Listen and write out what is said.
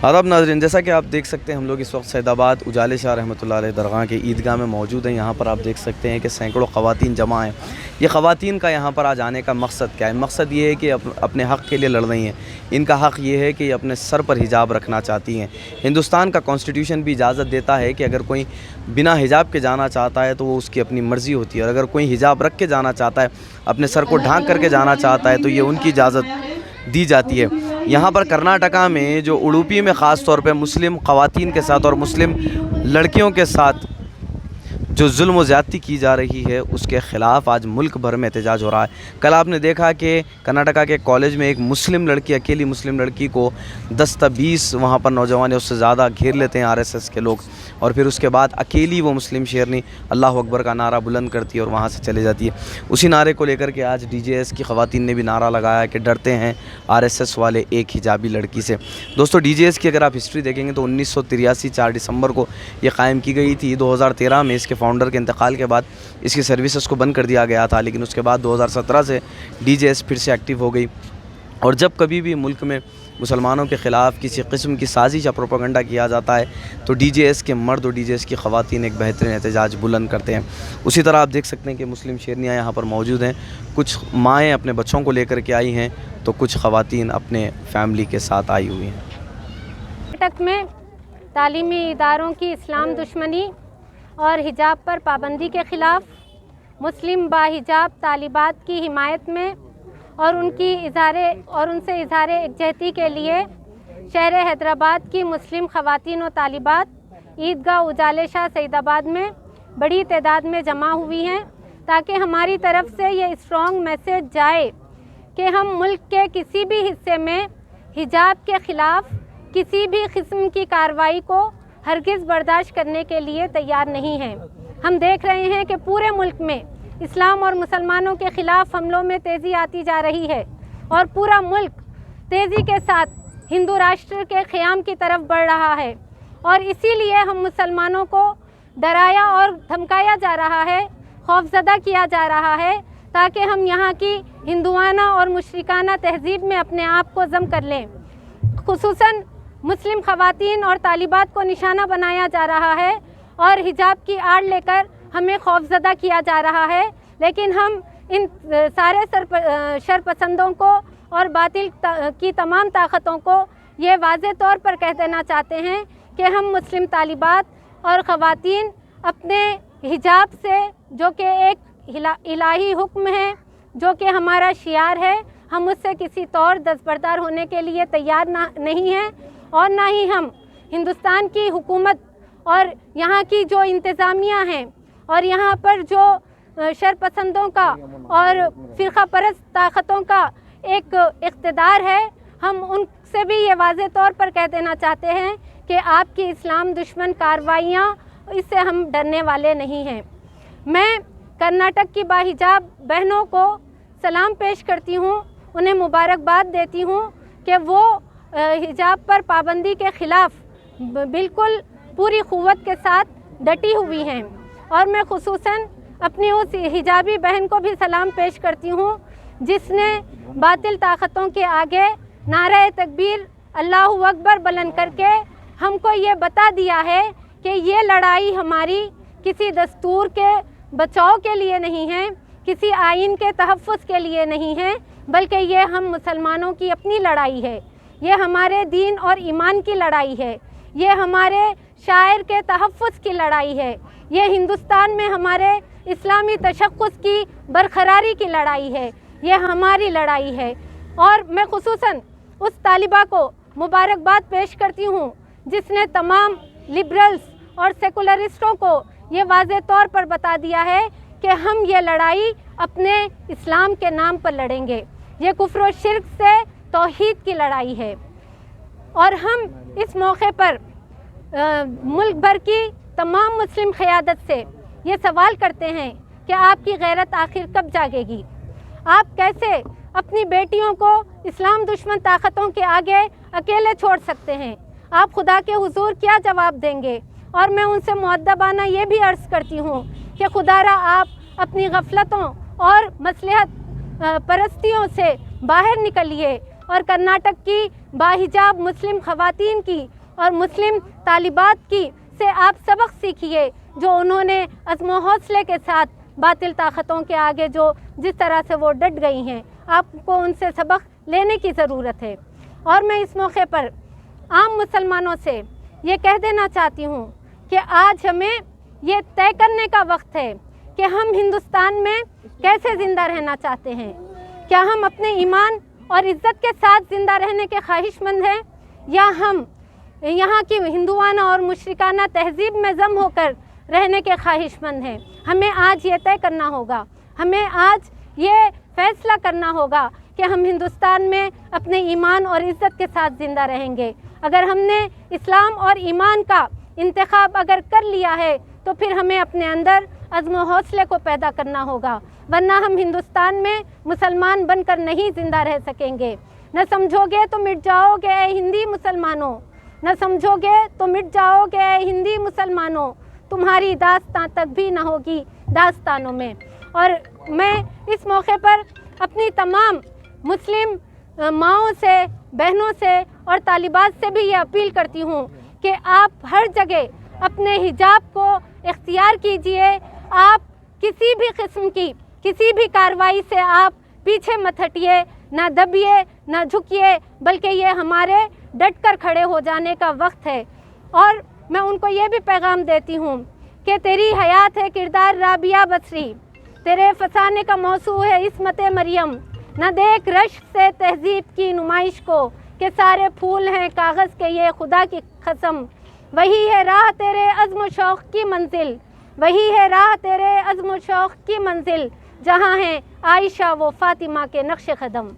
आदाब नाज़रीन, जैसा कि आप देख सकते हैं हम लोग इस वक्त सैदाबाद उजाले शाह रहमतुल्लाह अलैह दरगाह के ईदगाह में मौजूद हैं। यहाँ पर आप देख सकते हैं कि सैकड़ों ख़वातीन जमा हैं। ये ख़वातीन का यहाँ पर आज आने का मकसद क्या है? मकसद ये है कि अपने हक़ के लिए लड़ रही हैं। इनका हक़ ये है कि अपने सर पर हिजाब रखना चाहती हैं। हिंदुस्तान का कॉन्स्टिट्यूशन भी इजाज़त देता है कि अगर कोई बिना हिजाब के जाना चाहता है तो वो उसकी अपनी मर्ज़ी होती है, और अगर कोई हिजाब रख के जाना चाहता है, अपने सर को ढांक करके जाना चाहता है, तो ये उनकी इजाज़त दी जाती है। यहाँ पर कर्नाटका में जो उडुपी में ख़ास तौर पे मुस्लिम ख़वातीन के साथ और मुस्लिम लड़कियों के साथ जो जुल्म व ज़्यादती की जा रही है, उसके ख़िलाफ़ आज मुल्क भर में एहतजाज हो रहा है। कल आपने देखा कि कर्नाटका के कॉलेज में एक मुस्लिम लड़की, अकेली मुस्लिम लड़की को 10-20 वहाँ पर नौजवान या उससे ज़्यादा घेर लेते हैं आरएसएस के लोग, और फिर उसके बाद अकेली वो मुस्लिम शेरनी अल्लाह अकबर का नारा बुलंद करती है और वहाँ से चले जाती है। उसी नारे को लेकर के आज डीजेएस की ख़वातीन ने भी नारा लगाया कि डरते हैं आरएसएस वाले एक हिजाबी लड़की से। दोस्तों, डीजेएस की अगर आप हिस्ट्री देखेंगे तो 1983 4 दिसंबर को ये कायम की गई थी। 2013 में इसके फाउंडर के इंतकाल के बाद इसकी सर्विसेज को बंद कर दिया गया था, लेकिन उसके बाद 2017 से डीजेएस फिर से एक्टिव हो गई। और जब कभी भी मुल्क में मुसलमानों के ख़िलाफ़ किसी किस्म की साजिश या प्रोपेगेंडा किया जाता है तो डीजेएस के मर्द और डीजेएस की ख़वातीन एक बेहतरीन एहतजाज बुलंद करते हैं। उसी तरह आप देख सकते हैं कि मुस्लिम शेरनियाँ यहाँ पर मौजूद हैं। कुछ माएँ अपने बच्चों को लेकर के आई हैं तो कुछ ख़वातीन अपने फैमिली के साथ आई हुई हैं। कर्नाटक में तालीमी इदारों की इस्लाम दुश्मनी और हिजाब पर पाबंदी के ख़िलाफ़ मुस्लिम बाहिजाब तालिबात की हिमायत में और उनसे इज़हार यकजहती के लिए शहर हैदराबाद की मुस्लिम ख़वातीन और तालिबात ईदगाह उजाले शाह सैदाबाद में बड़ी तादाद में जमा हुई हैं, ताकि हमारी तरफ से ये स्ट्रॉन्ग मैसेज जाए कि हम मुल्क के किसी भी हिस्से में हिजाब के ख़िलाफ़ किसी भी किस्म की कार्रवाई को हरगिज़ बर्दाश्त करने के लिए तैयार नहीं हैं। हम देख रहे हैं कि पूरे मुल्क में इस्लाम और मुसलमानों के ख़िलाफ़ हमलों में तेज़ी आती जा रही है और पूरा मुल्क तेज़ी के साथ हिंदू राष्ट्र के क़याम की तरफ बढ़ रहा है, और इसीलिए हम मुसलमानों को डराया और धमकाया जा रहा है, खौफज़दा किया जा रहा है, ताकि हम यहाँ की हिंदुआना और मुशरिकाना तहज़ीब में अपने आप को ज़म कर लें। खुसूसन मुस्लिम ख़वातीन और तालिबात को निशाना बनाया जा रहा है और हिजाब की आड़ लेकर हमें खौफज़दा किया जा रहा है। लेकिन हम इन सारे शरपसंदों को और बातिल की तमाम ताकतों को ये वाज़े तौर पर कह देना चाहते हैं कि हम मुस्लिम तालिबात और ख़वातीन अपने हिजाब से, जो कि एक इलाही हुक्म है, जो कि हमारा शियार है, हम उससे किसी तौर दस्तबरदार होने के लिए तैयार नहीं हैं, और ना ही हम हिंदुस्तान की हुकूमत और यहाँ की जो इंतज़ामिया हैं और यहाँ पर जो शरपसंदों का और फ़िरक़ा परस्त ताकतों का एक इक़्तिदार है, हम उनसे भी ये वाज़े तौर पर कह देना चाहते हैं कि आपकी इस्लाम दुश्मन कार्रवाइयाँ, इससे हम डरने वाले नहीं हैं। मैं कर्नाटक की बाहिजाब बहनों को सलाम पेश करती हूँ, उन्हें मुबारकबाद देती हूँ कि वो हिजाब पर पाबंदी के ख़िलाफ़ बिल्कुल पूरी क़ुव्वत के साथ डटी हुई हैं, और मैं खुसूसन अपनी उस हिजाबी बहन को भी सलाम पेश करती हूँ जिसने बातिल ताकतों के आगे नारे तकबीर अल्लाहु अकबर बुलंद करके हमको ये बता दिया है कि ये लड़ाई हमारी किसी दस्तूर के बचाव के लिए नहीं है, किसी आइन के तहफ़्फ़ुज़ के लिए नहीं है, बल्कि ये हम मुसलमानों की अपनी लड़ाई है। ये हमारे दीन और ईमान की लड़ाई है, ये हमारे शायर के तहफ़्फ़ुज़ की लड़ाई है, ये हिंदुस्तान में हमारे इस्लामी तशक्कुस की बरकरारी की लड़ाई है, ये हमारी लड़ाई है। और मैं खुसूसन उस तालिबा को मुबारकबाद पेश करती हूँ जिसने तमाम लिबरल्स और सेकुलरिस्टों को ये वाज़े तौर पर बता दिया है कि हम ये लड़ाई अपने इस्लाम के नाम पर लड़ेंगे। ये कुफ्र और शिर्क से तौहीद की लड़ाई है, और हम इस मौके पर मुल्क भर की तमाम मुस्लिम क़यादत से ये सवाल करते हैं कि आपकी गैरत आखिर कब जागेगी? आप कैसे अपनी बेटियों को इस्लाम दुश्मन ताकतों के आगे अकेले छोड़ सकते हैं? आप खुदा के हुजूर क्या जवाब देंगे? और मैं उनसे मुअद्दबाना ये भी अर्ज़ करती हूँ कि खुदारा आप अपनी गफलतों और मसलहत परस्तियों से बाहर निकलिए और कर्नाटक की बाहिजाब मुस्लिम ख़वातीन की اور مسلم طالبات کی سے آپ سبق سیکھیے، جو انہوں نے عزم و حوصلے کے ساتھ باطل طاقتوں کے آگے جو جس طرح سے وہ ڈٹ گئی ہیں، آپ کو ان سے سبق لینے کی ضرورت ہے۔ اور میں اس موقع پر عام مسلمانوں سے یہ کہہ دینا چاہتی ہوں کہ آج ہمیں یہ طے کرنے کا وقت ہے کہ ہم ہندوستان میں کیسے زندہ رہنا چاہتے ہیں۔ کیا ہم اپنے ایمان اور عزت کے ساتھ زندہ رہنے کے خواہش مند ہیں، یا ہم یہاں کی ہندوانہ اور مشرکانہ تہذیب میں ضم ہو کر رہنے کے خواہش مند ہیں؟ ہمیں آج یہ طے کرنا ہوگا، ہمیں آج یہ فیصلہ کرنا ہوگا کہ ہم ہندوستان میں اپنے ایمان اور عزت کے ساتھ زندہ رہیں گے۔ اگر ہم نے اسلام اور ایمان کا انتخاب اگر کر لیا ہے تو پھر ہمیں اپنے اندر عزم و حوصلے کو پیدا کرنا ہوگا، ورنہ ہم ہندوستان میں مسلمان بن کر نہیں زندہ رہ سکیں گے۔ نہ سمجھو گے تو مٹ جاؤ گے اے ہندی مسلمانوں، نہ سمجھو گے تو مٹ جاؤ گے اے ہندی مسلمانوں، تمہاری داستان تک بھی نہ ہوگی داستانوں میں۔ اور میں اس موقع پر اپنی تمام مسلم ماؤں سے، بہنوں سے اور طالبات سے بھی یہ اپیل کرتی ہوں کہ آپ ہر جگہ اپنے حجاب کو اختیار کیجئے۔ آپ کسی بھی قسم کی کسی بھی کارروائی سے آپ پیچھے مت ہٹیے، نہ دبیے نہ جھکیے، بلکہ یہ ہمارے ڈٹ کر کھڑے ہو جانے کا وقت ہے۔ اور میں ان کو یہ بھی پیغام دیتی ہوں کہ تیری حیات ہے کردار رابعہ بصری، تیرے فسانے کا موضوع ہے عصمت مریم، نہ دیکھ رشک سے تہذیب کی نمائش کو کہ سارے پھول ہیں کاغذ کے یہ خدا کی قسم، وہی ہے راہ تیرے عزم و شوق کی منزل، وہی ہے راہ تیرے عزم و شوق کی منزل، جہاں ہیں عائشہ و فاطمہ کے نقش قدم۔